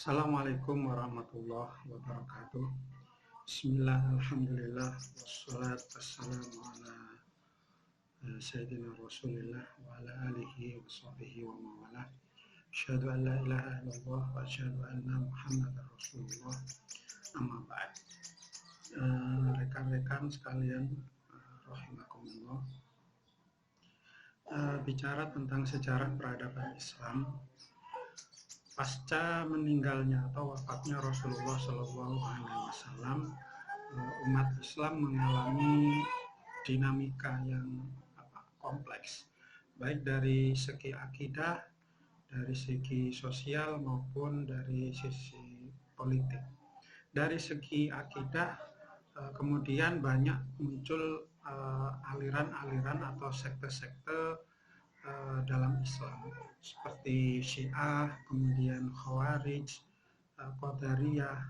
Assalamualaikum warahmatullahi wabarakatuh. Bismillah, alhamdulillah, wassalatu wassalamu ala Sayyidina Rasulillah wa ala alihi wa sahbihi wa mawala. Asyhadu an la ilaha illallah wa asyhadu anna Muhammadar Rasulullah. Amma ba'd. Rekan-rekan sekalian, rahimakumullah. Bicara tentang sejarah peradaban Islam pasca meninggalnya atau wafatnya Rasulullah SAW, umat Islam mengalami dinamika yang kompleks, baik dari segi akidah, dari segi sosial maupun dari sisi politik. Dari segi akidah, kemudian banyak muncul aliran-aliran atau sekte-sekte dalam Islam seperti Syiah, kemudian Khawarij, Qadariyah,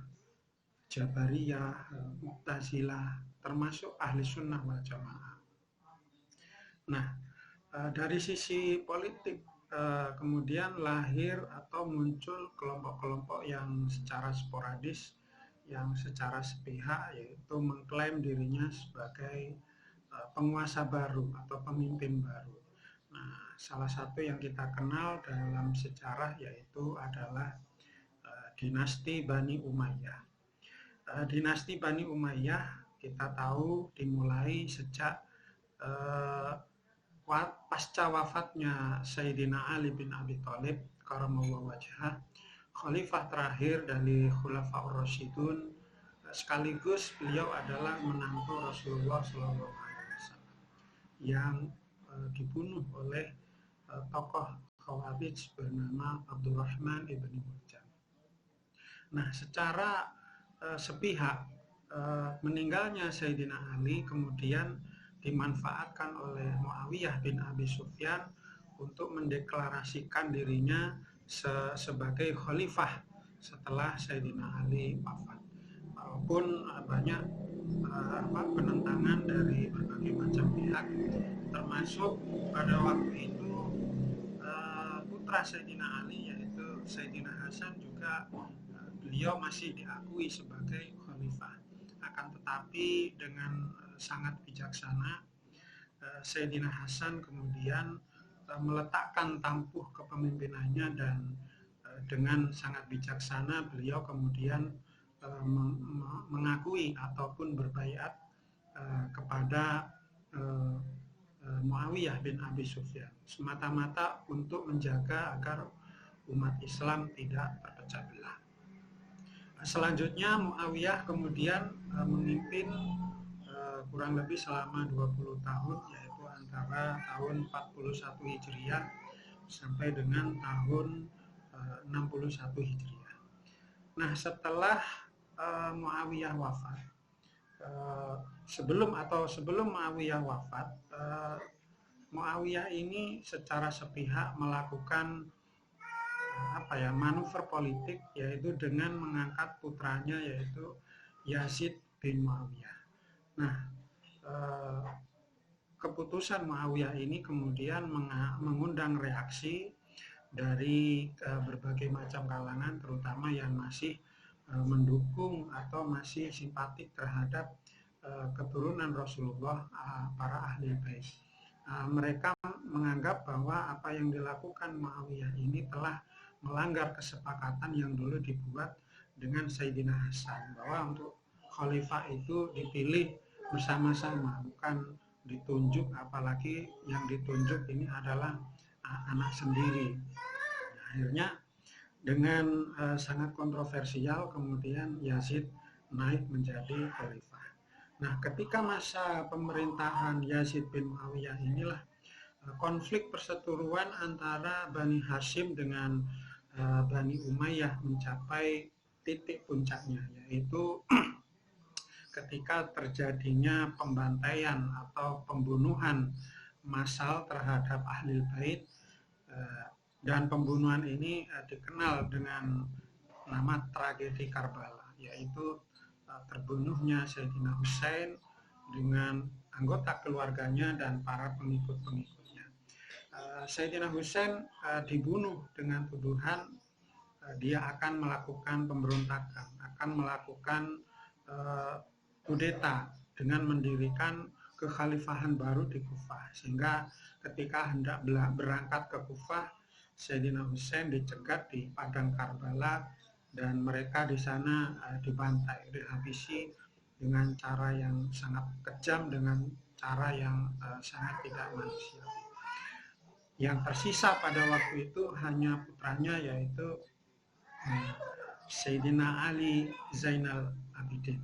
Jabariyah, Mu'tazilah, termasuk Ahli Sunnah wal Jamaah. Nah, dari sisi politik kemudian lahir atau muncul kelompok-kelompok yang secara sporadis, yang secara sepihak, yaitu mengklaim dirinya sebagai penguasa baru atau pemimpin baru. Nah, salah satu yang kita kenal dalam sejarah yaitu adalah dinasti Bani Umayyah. Dinasti Bani Umayyah kita tahu dimulai sejak pasca wafatnya Sayyidina Ali bin Abi Thalib karamallahu wajhah, khalifah terakhir dari Khulafaur Rasyidun, sekaligus beliau adalah menantu Rasulullah SAW yang dibunuh oleh tokoh Khawarij bernama Abdurrahman ibn Muljam. Nah, secara sepihak meninggalnya Sayyidina Ali kemudian dimanfaatkan oleh Muawiyah bin Abi Sufyan untuk mendeklarasikan dirinya sebagai khalifah setelah Sayyidina Ali wafat. Walaupun banyak penentangan dari berbagai macam pihak, termasuk pada waktu itu putra Sayyidina Ali yaitu Sayyidina Hasan juga beliau masih diakui sebagai khalifah. Akan tetapi dengan sangat bijaksana Sayyidina Hasan kemudian meletakkan tampuk kepemimpinannya dan dengan sangat bijaksana beliau kemudian mengakui ataupun berbaiat kepada Muawiyah bin Abi Sufyan semata-mata untuk menjaga agar umat Islam tidak terpecah belah. Selanjutnya Muawiyah kemudian memimpin kurang lebih selama 20 tahun, yaitu antara tahun 41 Hijriah sampai dengan tahun 61 Hijriah. Nah, setelah Muawiyah wafat, sebelum Muawiyah wafat, Muawiyah ini secara sepihak melakukan manuver politik, yaitu dengan mengangkat putranya yaitu Yazid bin Muawiyah. Nah, keputusan Muawiyah ini kemudian mengundang reaksi dari berbagai macam kalangan, terutama yang masih mendukung atau masih simpatik terhadap keturunan Rasulullah, para ahli bait. Mereka menganggap bahwa apa yang dilakukan Muawiyah ini telah melanggar kesepakatan yang dulu dibuat dengan Sayyidina Hasan, bahwa untuk khalifah itu dipilih bersama-sama, bukan ditunjuk, apalagi yang ditunjuk ini adalah anak sendiri. Nah, akhirnya dengan sangat kontroversial kemudian Yazid naik menjadi khalifah. Nah, ketika masa pemerintahan Yazid bin Muawiyah inilah konflik perseteruan antara Bani Hashim dengan Bani Umayyah mencapai titik puncaknya, yaitu ketika terjadinya pembantaian atau pembunuhan massal terhadap ahli bait, dan pembunuhan ini dikenal dengan nama tragedi Karbala, yaitu terbunuhnya Sayyidina Husain dengan anggota keluarganya dan para pengikut-pengikutnya. Sayyidina Husain dibunuh dengan tuduhan dia akan melakukan pemberontakan, akan melakukan kudeta dengan mendirikan kekhalifahan baru di Kufah. Sehingga ketika hendak berangkat ke Kufah, Sayyidina Husain dicegat di padang Karbala dan mereka di sana dibantai, dihabisi dengan cara yang sangat kejam, dengan cara yang sangat tidak manusiawi. Yang tersisa pada waktu itu hanya putranya, yaitu Sayyidina Ali Zainal Abidin.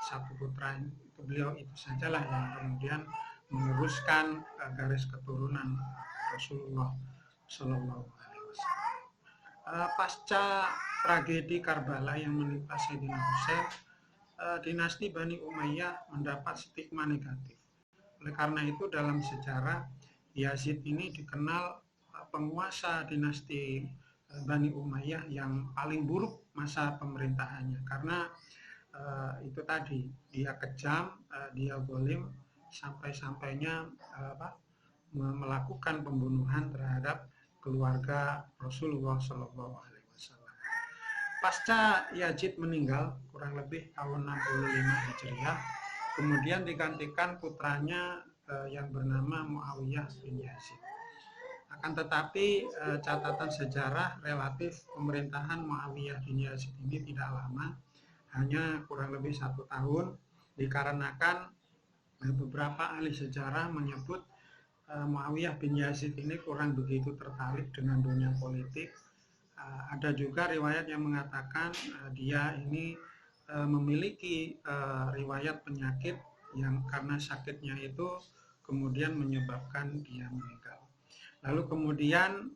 Satu putra itu, beliau itu sajalah yang kemudian meneruskan garis keturunan Rasulullah Shallallahu Alaihi Wasallam. Pasca tragedi Karbala yang menimpa Sayyidina Husain, dinasti Bani Umayyah mendapat stigma negatif. Oleh karena itu dalam sejarah Yazid ini dikenal penguasa dinasti Bani Umayyah yang paling buruk masa pemerintahannya, karena itu tadi, dia kejam, dia zalim, sampai-sampainya melakukan pembunuhan terhadap keluarga Rasulullah Shallallahu Alaihi Wasallam. Pasca Yazid meninggal kurang lebih tahun 65 Hijriah, kemudian digantikan putranya yang bernama Muawiyah bin Yazid. Akan tetapi catatan sejarah relatif pemerintahan Muawiyah bin Yazid ini tidak lama, hanya kurang lebih 1 tahun, dikarenakan beberapa ahli sejarah menyebut Muawiyah bin Yazid ini kurang begitu tertarik dengan dunia politik. Ada juga riwayat yang mengatakan dia ini memiliki riwayat penyakit yang karena sakitnya itu kemudian menyebabkan dia meninggal. Lalu kemudian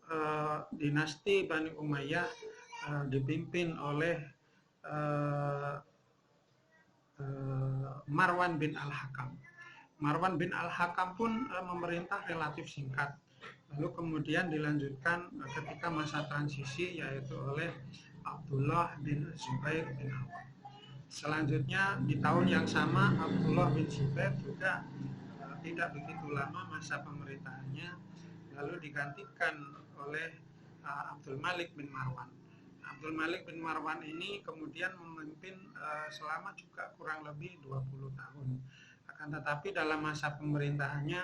dinasti Bani Umayyah dipimpin oleh Marwan bin Al-Hakam. Marwan bin Al-Hakam pun memerintah relatif singkat. Lalu kemudian dilanjutkan ketika masa transisi, yaitu oleh Abdullah bin Zubair bin Awam. Selanjutnya di tahun yang sama Abdullah bin Zubair juga tidak begitu lama masa pemerintahannya, lalu digantikan oleh Abdul Malik bin Marwan. Abdul Malik bin Marwan ini kemudian memimpin selama juga kurang lebih 20 tahun. Akan tetapi dalam masa pemerintahannya,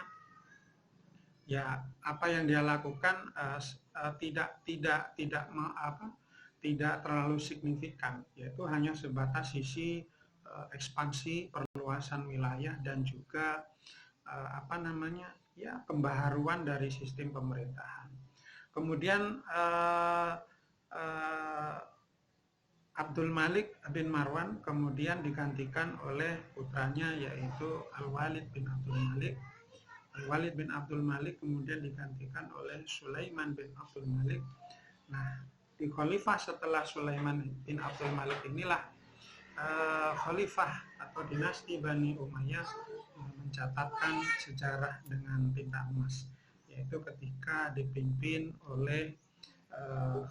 ya apa yang dia lakukan tidak terlalu signifikan, yaitu hanya sebatas sisi ekspansi perluasan wilayah dan juga pembaharuan dari sistem pemerintahan. Kemudian Abdul Malik bin Marwan kemudian digantikan oleh putranya, yaitu Al-Walid bin Abdul Malik. Al-Walid bin Abdul Malik kemudian digantikan oleh Sulaiman bin Abdul Malik. Nah, di khalifah setelah Sulaiman bin Abdul Malik inilah khalifah atau dinasti Bani Umayyah mencatatkan sejarah dengan tinta emas, yaitu ketika dipimpin oleh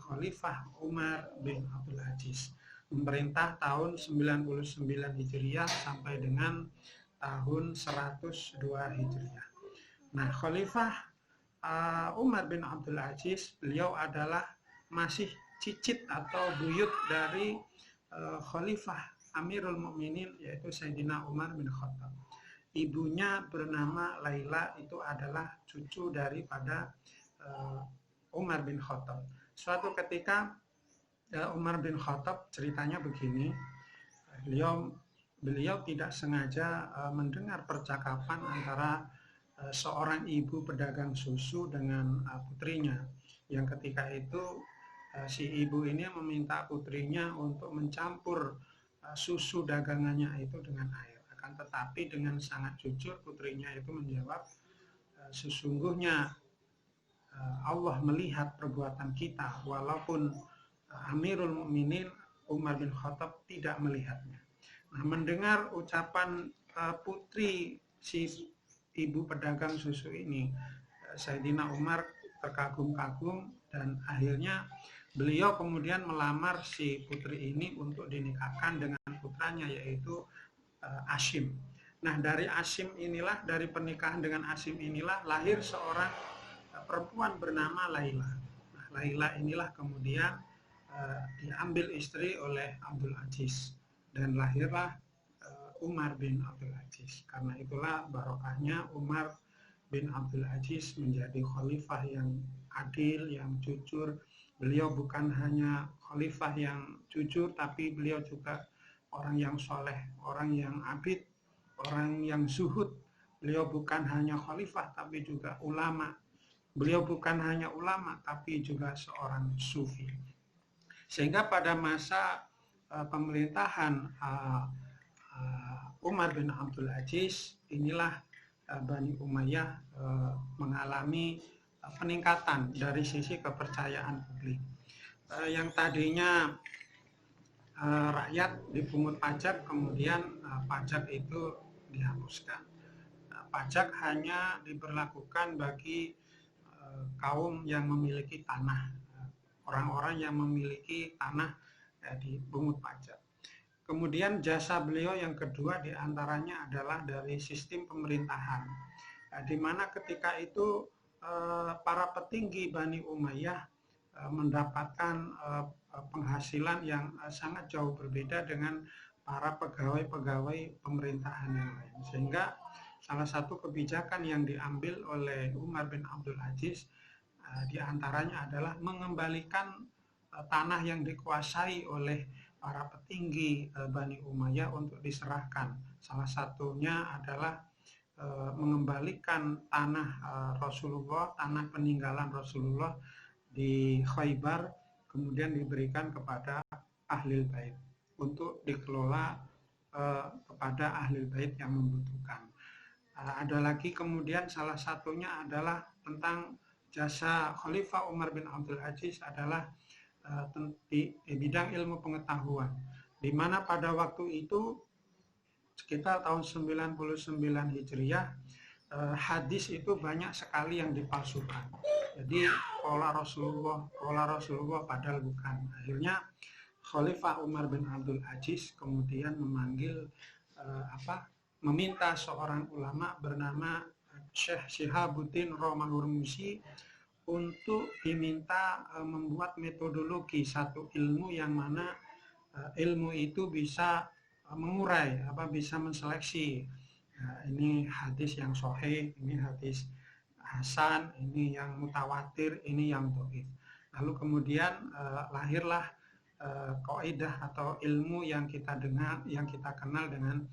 Khalifah Umar bin Abdul Aziz, memerintah tahun 99 Hijriah sampai dengan tahun 102 Hijriah. Nah, Khalifah Umar bin Abdul Aziz, beliau adalah masih cicit atau buyut dari Khalifah Amirul Mukminin, yaitu Sayyidina Umar bin Khattab. Ibunya bernama Laila, itu adalah cucu daripada Umar bin Khattab. Suatu ketika Umar bin Khattab, ceritanya begini, beliau tidak sengaja mendengar percakapan antara seorang ibu pedagang susu dengan putrinya, yang ketika itu si ibu ini meminta putrinya untuk mencampur susu dagangannya itu dengan air. Akan tetapi dengan sangat jujur putrinya itu menjawab, sesungguhnya Allah melihat perbuatan kita, walaupun Amirul Mukminin Umar bin Khattab tidak melihatnya. Nah, mendengar ucapan putri si ibu pedagang susu ini, Sayyidina Umar terkagum-kagum dan akhirnya beliau kemudian melamar si putri ini untuk dinikahkan dengan putranya, yaitu Asim. Nah, dari Asim inilah, dari pernikahan dengan Asim inilah lahir seorang perempuan bernama Laila. Nah, Laila inilah kemudian diambil istri oleh Abdul Aziz dan lahirlah Umar bin Abdul Aziz. Karena itulah barokahnya Umar bin Abdul Aziz menjadi khalifah yang adil, yang jujur. Beliau bukan hanya khalifah yang jujur, tapi beliau juga orang yang soleh, orang yang abid, orang yang zuhud. Beliau bukan hanya khalifah, tapi juga ulama. Beliau bukan hanya ulama, tapi juga seorang sufi. Sehingga pada masa pemerintahan Umar bin Abdul Aziz, inilah Bani Umayyah mengalami peningkatan dari sisi kepercayaan publik. Yang tadinya rakyat dipungut pajak, kemudian pajak itu dihapuskan. Pajak hanya diberlakukan bagi kaum yang memiliki tanah, orang-orang yang memiliki tanah dipungut pajak. Kemudian jasa beliau yang kedua diantaranya adalah dari sistem pemerintahan, di mana ketika itu para petinggi Bani Umayyah mendapatkan penghasilan yang sangat jauh berbeda dengan para pegawai-pegawai pemerintahan yang lain. Sehingga salah satu kebijakan yang diambil oleh Umar bin Abdul Aziz diantaranya adalah mengembalikan tanah yang dikuasai oleh para petinggi Bani Umayyah untuk diserahkan. Salah satunya adalah mengembalikan tanah Rasulullah, tanah peninggalan Rasulullah di Khaybar, kemudian diberikan kepada Ahlul Bait untuk dikelola kepada Ahlul Bait yang membutuhkan. Ada lagi kemudian salah satunya adalah tentang jasa Khalifah Umar bin Abdul Aziz adalah di bidang ilmu pengetahuan, di mana pada waktu itu sekitar tahun 99 Hijriah hadis itu banyak sekali yang dipalsukan. Jadi qala Rasulullah padahal bukan. Akhirnya Khalifah Umar bin Abdul Aziz kemudian meminta seorang ulama bernama Syekh Syihabuddin Romahurmusi untuk diminta membuat metodologi satu ilmu yang mana ilmu itu bisa mengurai, bisa menseleksi. Ini hadis yang sahih, ini hadis hasan, ini yang mutawatir, ini yang dhaif. Lalu kemudian lahirlah kaidah atau ilmu yang kita dengar, yang kita kenal dengan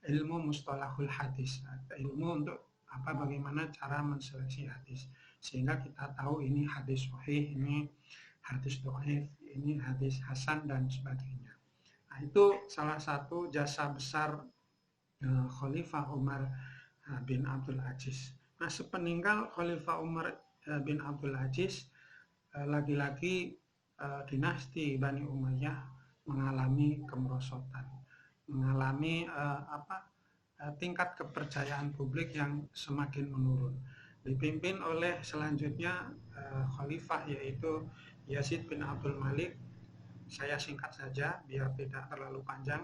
ilmu mustalahul hadis, ilmu untuk bagaimana cara menseleksi hadis, sehingga kita tahu ini hadis sahih, ini hadis dhaif, ini hadis hasan dan sebagainya. Nah, itu salah satu jasa besar Khalifah Umar bin Abdul Aziz. Nah, sepeninggal Khalifah Umar bin Abdul Aziz, lagi-lagi dinasti Bani Umayyah mengalami kemerosotan, mengalami tingkat kepercayaan publik yang semakin menurun. Dipimpin oleh selanjutnya khalifah, yaitu Yazid bin Abdul Malik. Saya singkat saja biar tidak terlalu panjang.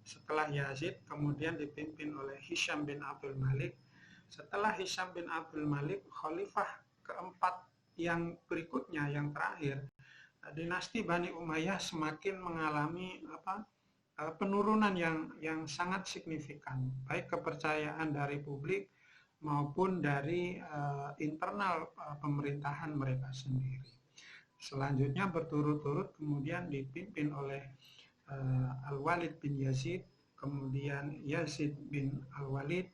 Setelah Yazid kemudian dipimpin oleh Hisham bin Abdul Malik. Setelah Hisham bin Abdul Malik, khalifah keempat yang berikutnya, yang terakhir, dinasti Bani Umayyah semakin mengalami penurunan yang sangat signifikan, baik kepercayaan dari publik maupun dari internal pemerintahan mereka sendiri. Selanjutnya berturut-turut kemudian dipimpin oleh Al-Walid bin Yazid, kemudian Yazid bin Al-Walid,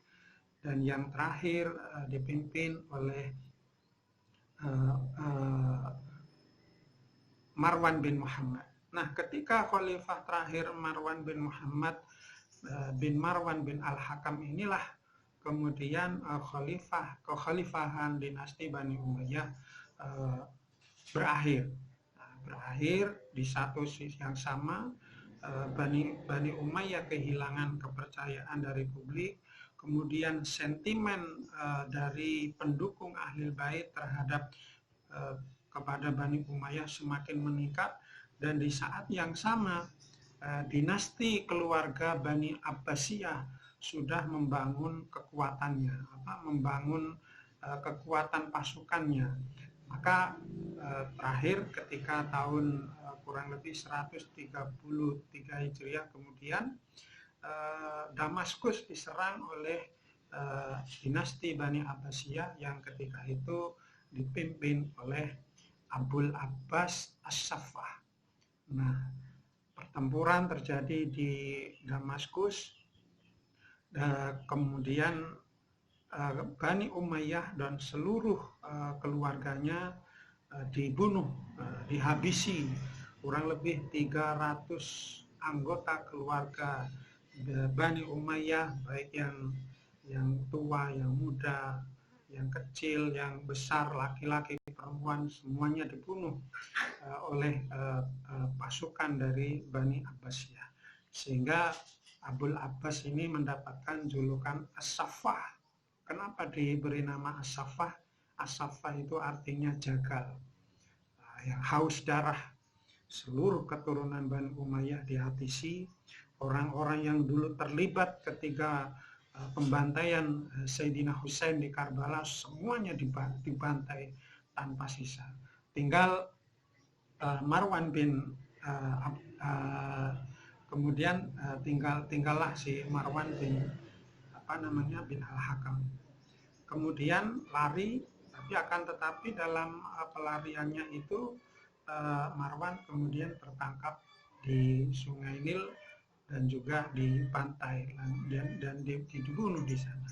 dan yang terakhir dipimpin oleh Marwan bin Muhammad. Nah, ketika khalifah terakhir Marwan bin Muhammad bin Marwan bin Al-Hakam inilah kemudian kekhalifahan dinasti Bani Umayyah berakhir. Berakhir di satu sisi yang sama, Bani Umayyah kehilangan kepercayaan dari publik, kemudian sentimen dari pendukung Ahlul Bait terhadap kepada Bani Umayyah semakin meningkat, dan di saat yang sama dinasti keluarga Bani Abbasiyah sudah membangun kekuatannya, membangun kekuatan pasukannya. Maka terakhir ketika tahun kurang lebih 133 Hijriah kemudian Damaskus diserang oleh dinasti Bani Abbasiyah yang ketika itu dipimpin oleh Abul Abbas As-Saffah. Nah, pertempuran terjadi di Damaskus, kemudian Bani Umayyah dan seluruh keluarganya dibunuh, dihabisi. Kurang lebih 300 anggota keluarga Bani Umayyah, baik yang tua, yang muda, yang kecil, yang besar, laki-laki, perempuan, semuanya dibunuh oleh pasukan dari Bani Abbasiyah. Sehingga Abul Abbas ini mendapatkan julukan As-Saffah. Kenapa diberi nama As-Saffah? As-Saffah itu artinya jagal, yang haus darah. Seluruh keturunan Bani Umayyah dihabisi. Orang-orang yang dulu terlibat ketika pembantaian Sayyidina Husain di Karbala semuanya dibantai tanpa sisa. Tinggal Marwan bin kemudian tinggallah si Marwan bin bin Al-Hakam. Kemudian lari, tetapi dalam pelariannya itu Marwan kemudian tertangkap di Sungai Nil dan juga di pantai dan dibunuh di sana.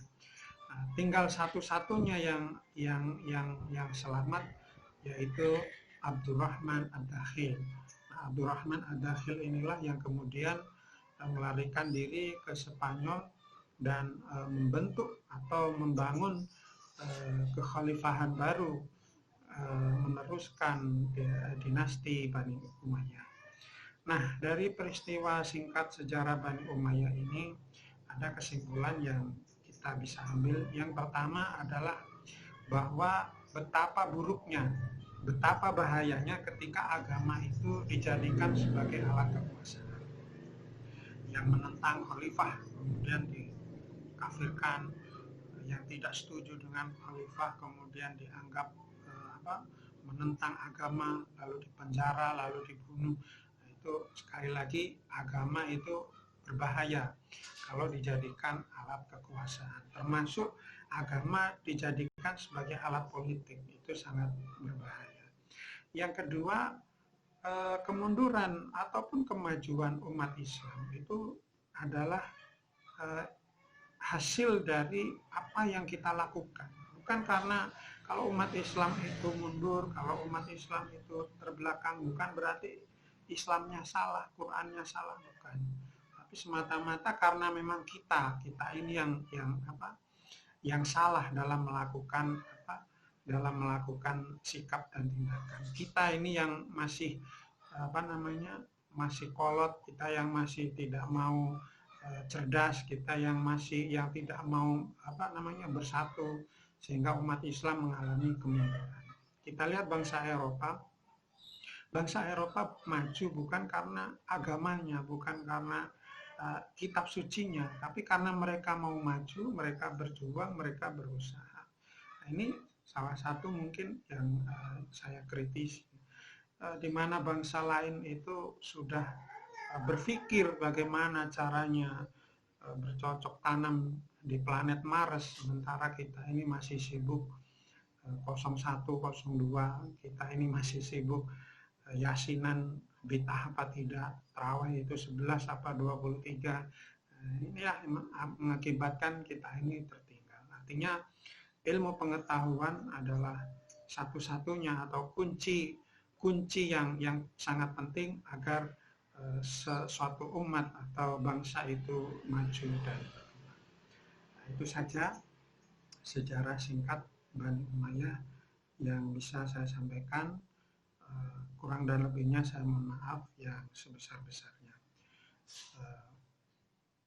Nah, tinggal satu-satunya yang selamat, yaitu Abdurrahman Ad-Dakhil. Nah, Abdurrahman Ad-Dakhil inilah yang kemudian melarikan diri ke Spanyol dan membentuk atau membangun kekhalifahan baru, meneruskan dinasti Bani Umayyah. Nah, dari peristiwa singkat sejarah Bani Umayyah ini ada kesimpulan yang kita bisa ambil. Yang pertama adalah bahwa betapa buruknya, betapa bahayanya ketika agama itu dijadikan sebagai alat kekuasaan. Yang menentang khalifah kemudian dikafirkan, yang tidak setuju dengan khalifah kemudian dianggap menentang agama, lalu dipenjara, lalu dibunuh. Itu sekali lagi, agama itu berbahaya kalau dijadikan alat kekuasaan, termasuk agama dijadikan sebagai alat politik, itu sangat berbahaya. Yang kedua, kemunduran ataupun kemajuan umat Islam itu adalah hasil dari apa yang kita lakukan. Bukan karena kalau umat Islam itu mundur, kalau umat Islam itu terbelakang, bukan berarti Islamnya salah, Qurannya salah, bukan. Tapi semata-mata karena memang kita ini yang salah dalam melakukan sikap dan tindakan. Kita ini yang masih masih kolot, kita yang masih tidak mau cerdas, kita yang tidak mau bersatu, sehingga umat Islam mengalami kemunduran. Kita lihat bangsa Eropa maju bukan karena agamanya, bukan karena kitab sucinya, tapi karena mereka mau maju, mereka berjuang, mereka berusaha. Nah, ini salah satu mungkin yang saya kritisi, di mana bangsa lain itu sudah berpikir bagaimana caranya bercocok tanam di planet Mars, sementara kita ini masih sibuk 01, 02, kita ini masih sibuk yasinan bid'ah apa tidak, tarawih itu 11 apa 23. Inilah mengakibatkan kita ini tertinggal. Artinya ilmu pengetahuan adalah satu-satunya atau kunci yang sangat penting agar suatu umat atau bangsa itu maju dan berkembang. Nah, itu saja sejarah singkat Bani Umayyah yang bisa saya sampaikan. Kurang dan lebihnya saya mohon maaf yang sebesar-besarnya.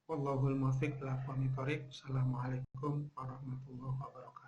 Wallahul muwaffiq ila aqwamit thoriq. Assalamualaikum warahmatullahi wabarakatuh.